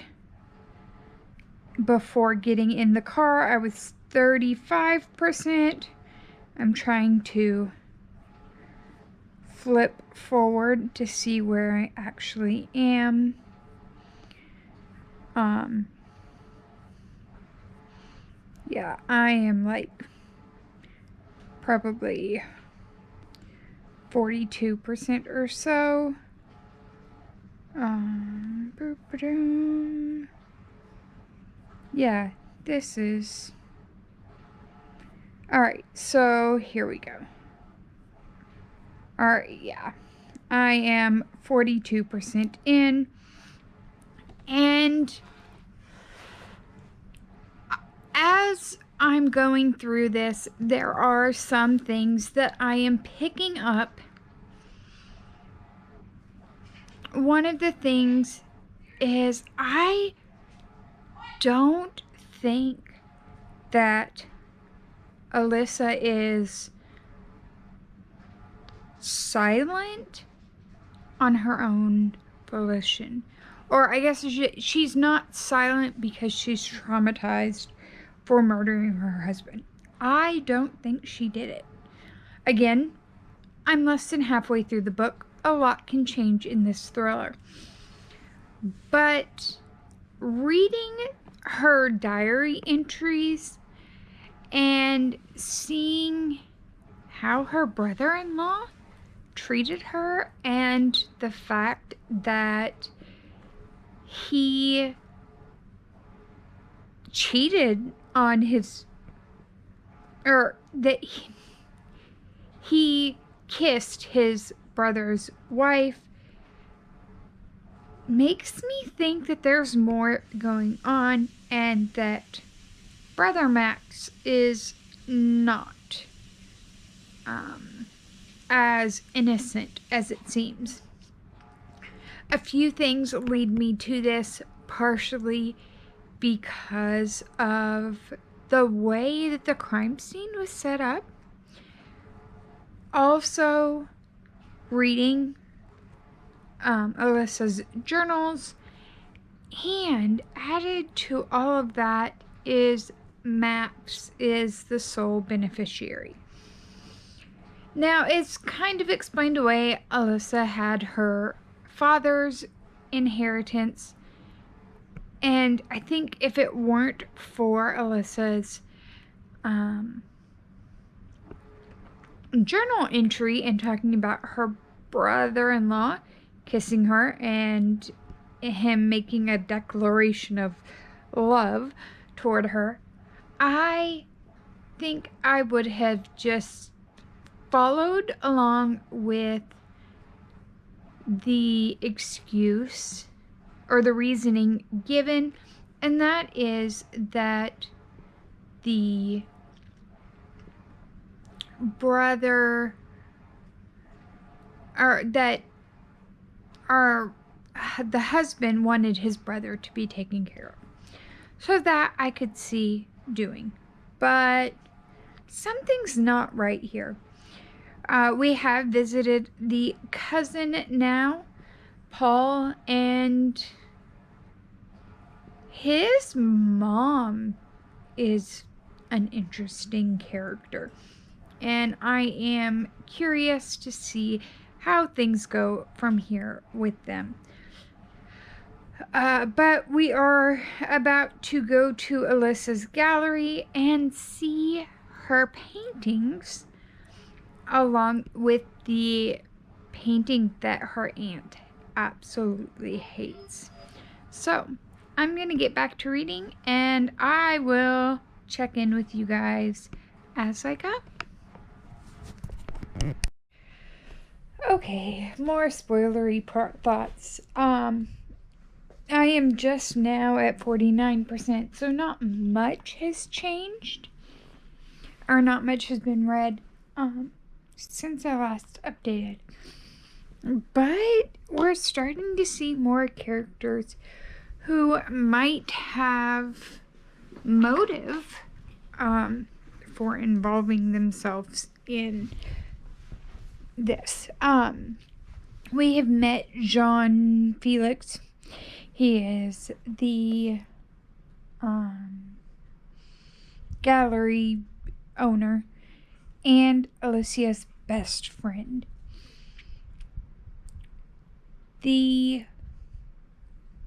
before getting in the car, I was 35%. I'm trying to flip forward to see where I actually am. Yeah, I am like probably 42% or so. Yeah, this is... Alright, so here we go. Alright, yeah. I am 42% in. And as I'm going through this, there are some things that I am picking up. One of the things is I don't think that Alyssa is silent on her own volition. Or I guess she's not silent because she's traumatized for murdering her husband. I don't think she did it. Again, I'm less than halfway through the book. A lot can change in this thriller. But reading her diary entries and seeing how her brother-in-law treated her and the fact that he cheated on that he kissed his brother's wife makes me think that there's more going on and that Brother Max is not as innocent as it seems. A few things lead me to this, partially because of the way that the crime scene was set up. Also, reading Alyssa's journals, and added to all of that is Max is the sole beneficiary. Now, it's kind of explained away. Alyssa had her father's inheritance, and I think if it weren't for Alyssa's journal entry and talking about her brother-in-law kissing her and him making a declaration of love toward her, I think I would have just followed along with the excuse or the reasoning given, and that is that the brother, or that the husband wanted his brother to be taken care of. So that I could see doing. But something's not right here. We have visited the cousin now, Paul, and his mom is an interesting character. And I am curious to see how things go from here with them. But we are about to go to Alyssa's gallery and see her paintings along with the painting that her aunt absolutely hates. So I'm going to get back to reading, and I will check in with you guys as I go. Okay, more spoilery thoughts. I am just now at 49%, so not much has changed, or not much has been read since I last updated. But we're starting to see more characters who might have motive for involving themselves in this. We have met Jean Felix. He is the gallery owner and Alicia's best friend. The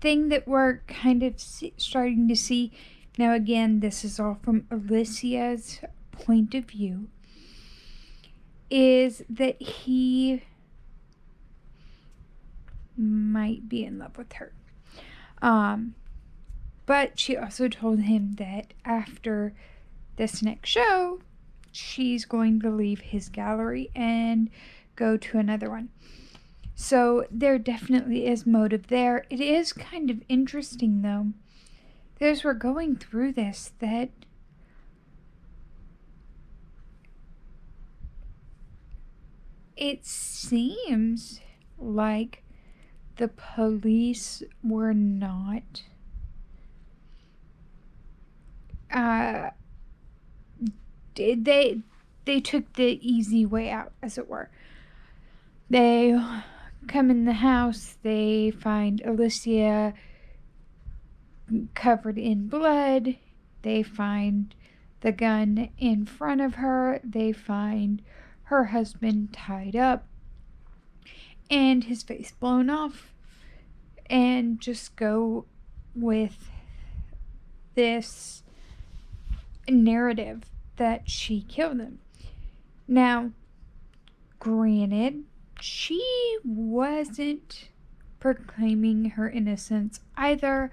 thing that we're kind of starting to see now, again, this is all from Alicia's point of view, is that he might be in love with her. But she also told him that after this next show, she's going to leave his gallery and go to another one. So there definitely is motive there. It is kind of interesting, though, that as we're going through this, that it seems like the police were not they took the easy way out, as it were. They come in the house, they find Alicia covered in blood, they find the gun in front of her, they find her husband tied up and his face blown off, and just go with this narrative that she killed him. Now, granted, she wasn't proclaiming her innocence either,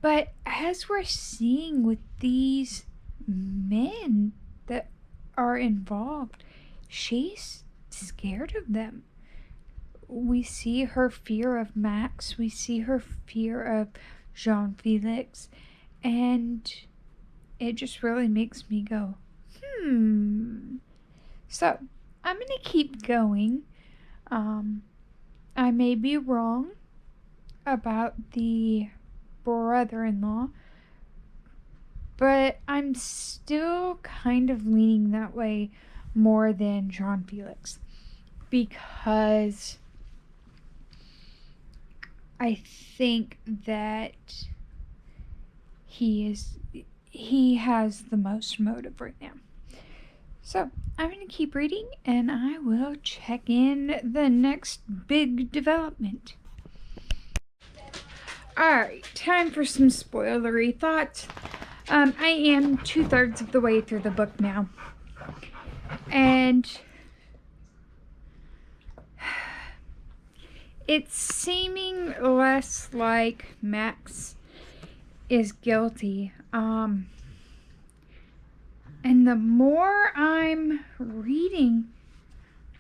but as we're seeing with these men that are involved, she's scared of them. We see her fear of Max, we see her fear of Jean Felix, and it just really makes me go, So, I'm going to keep going. I may be wrong about the brother-in-law, but I'm still kind of leaning that way more than Jean Felix, because I think that he has the most motive right now. So I'm going to keep reading, and I will check in the next big development. Alright, time for some spoilery thoughts. I am 2/3 of the way through the book now. And it's seeming less like Max is guilty. And the more I'm reading,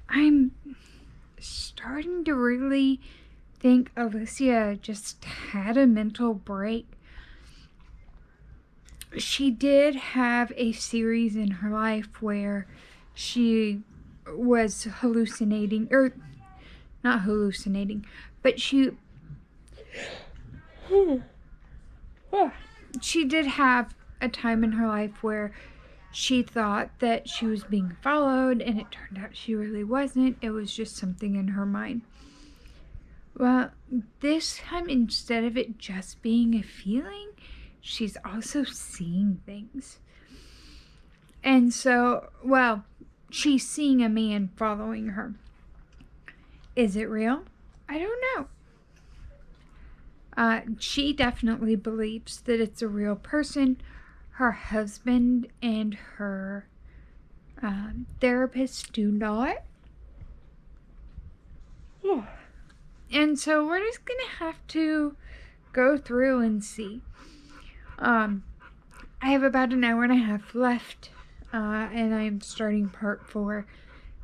I'm starting to really think Alicia just had a mental break. She did have a series in her life where she was hallucinating, or not hallucinating, but she did have a time in her life where she thought that she was being followed, and it turned out she really wasn't. It was just something in her mind. Well, this time, instead of it just being a feeling, she's also seeing things. And so, well, she's seeing a man following her. Is it real? I don't know. She definitely believes that it's a real person. Her husband and her therapist do not. And so we're just going to have to go through and see. I have about an hour and a half left, and I'm starting part 4.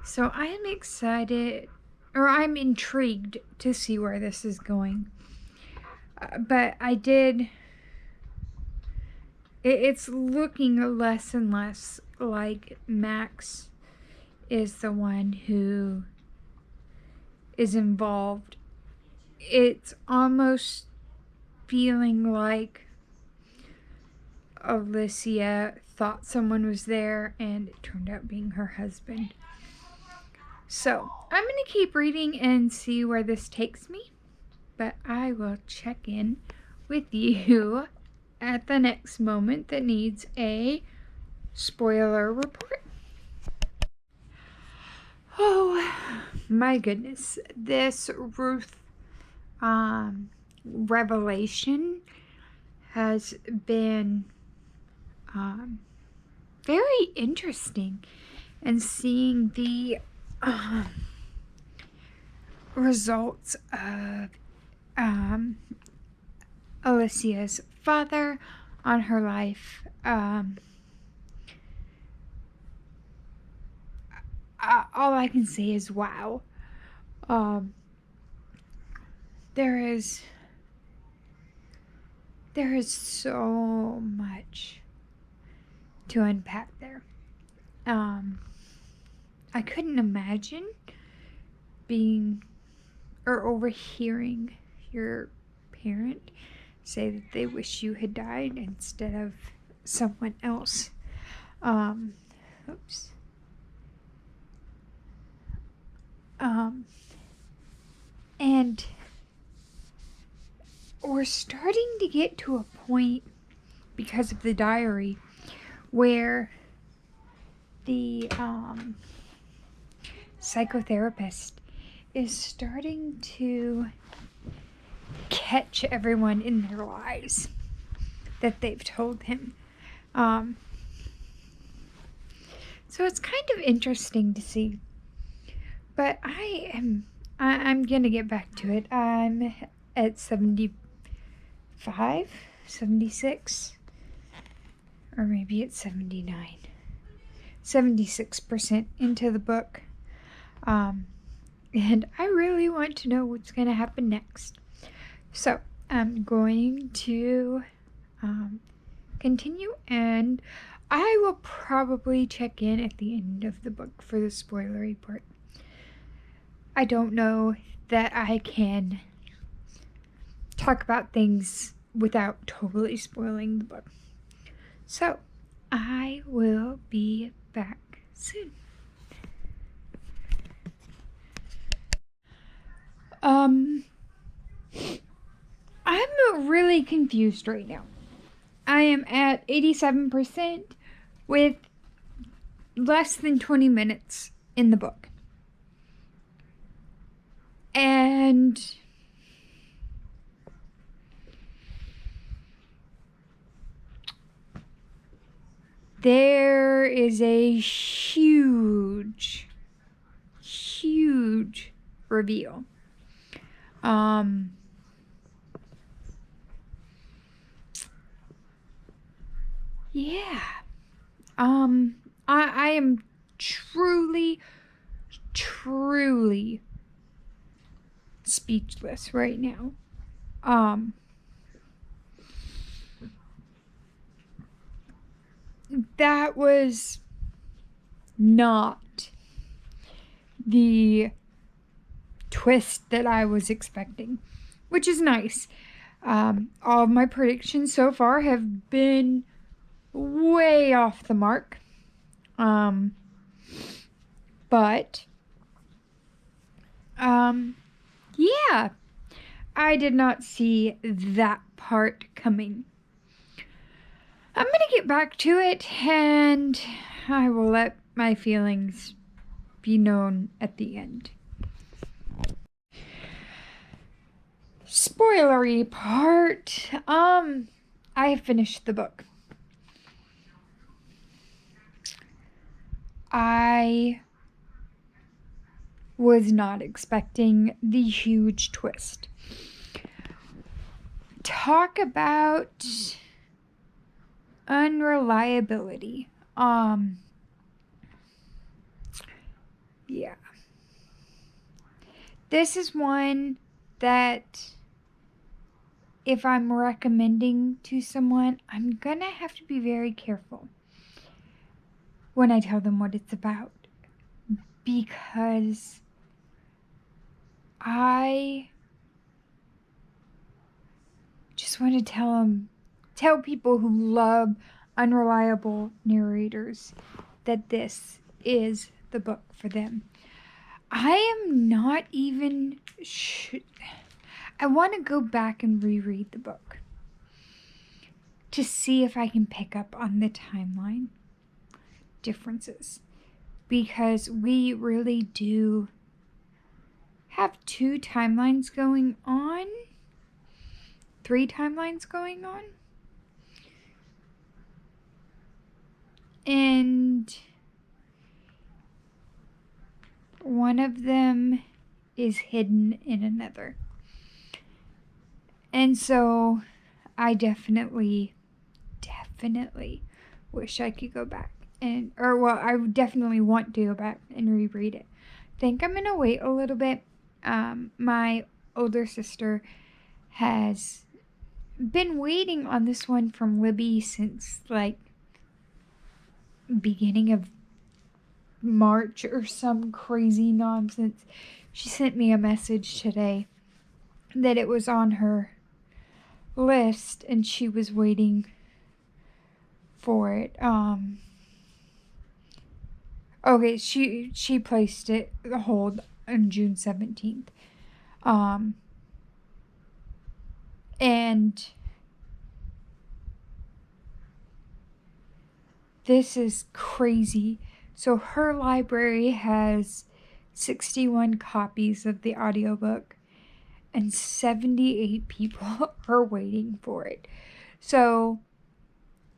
So I am excited, or I'm intrigued to see where this is going. But it's looking less and less like Max is the one who is involved. It's almost feeling like Alicia thought someone was there, and it turned out being her husband. So I'm going to keep reading and see where this takes me, but I will check in with you at the next moment that needs a spoiler report. Oh my goodness, this Ruth revelation has been very interesting, and seeing the results of Alicia's father on her life. All I can say is wow. There is so much to unpack there. I couldn't imagine being or overhearing your parent say that they wish you had died instead of someone else. Oops. And we're starting to get to a point, because of the diary, where the psychotherapist is starting to catch everyone in their lies that they've told him. So it's kind of interesting to see. But I'm gonna get back to it. I'm at 75, 76, or maybe it's 79. 76% into the book. And I really want to know what's going to happen next. So I'm going to continue, and I will probably check in at the end of the book for the spoiler report. I don't know that I can talk about things without totally spoiling the book. So I will be back soon. I'm really confused right now. I am at 87% with less than 20 minutes in the book. And there is a huge reveal. Yeah. I am truly, truly speechless right now. That was not the twist that I was expecting, which is nice. All of my predictions so far have been way off the mark. But yeah, I did not see that part coming. I'm gonna get back to it, and I will let my feelings be known at the end. Spoilery part. I have finished the book. I was not expecting the huge twist. Talk about unreliability. Yeah. This is one that if I'm recommending to someone, I'm gonna have to be very careful when I tell them what it's about, because I just want to tell people who love unreliable narrators that this is the book for them. I am not even I want to go back and reread the book to see if I can pick up on the timeline differences, because we really do have 2 timelines going on, 3 timelines going on, and one of them is hidden in another. And so I definitely wish I could go back I would definitely want to go back and reread it. I think I'm gonna wait a little bit. My older sister has been waiting on this one from Libby since like beginning of March or some crazy nonsense. She sent me a message today that it was on her list and she was waiting for it. Okay, she placed it the hold on June 17th. And this is crazy. So her library has 61 copies of the audiobook and 78 people are waiting for it. So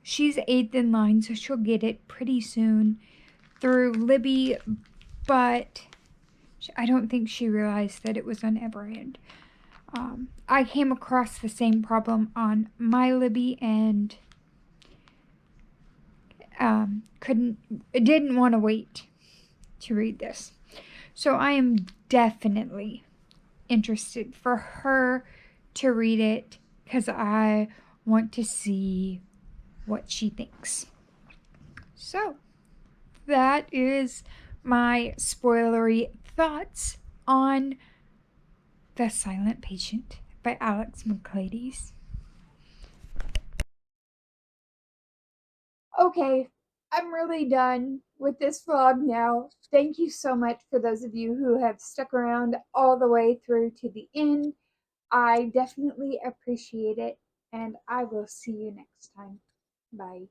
she's 8th in line, so she'll get it pretty soon through Libby, but I don't think she realized that it was on Everand. I came across the same problem on my Libby and didn't want to wait to read this. So I am definitely interested for her to read it because I want to see what she thinks. So that is my spoilery thoughts on The Silent Patient by Alex Michaelides. Okay, I'm really done with this vlog now. Thank you so much for those of you who have stuck around all the way through to the end. I definitely appreciate it, and I will see you next time. Bye.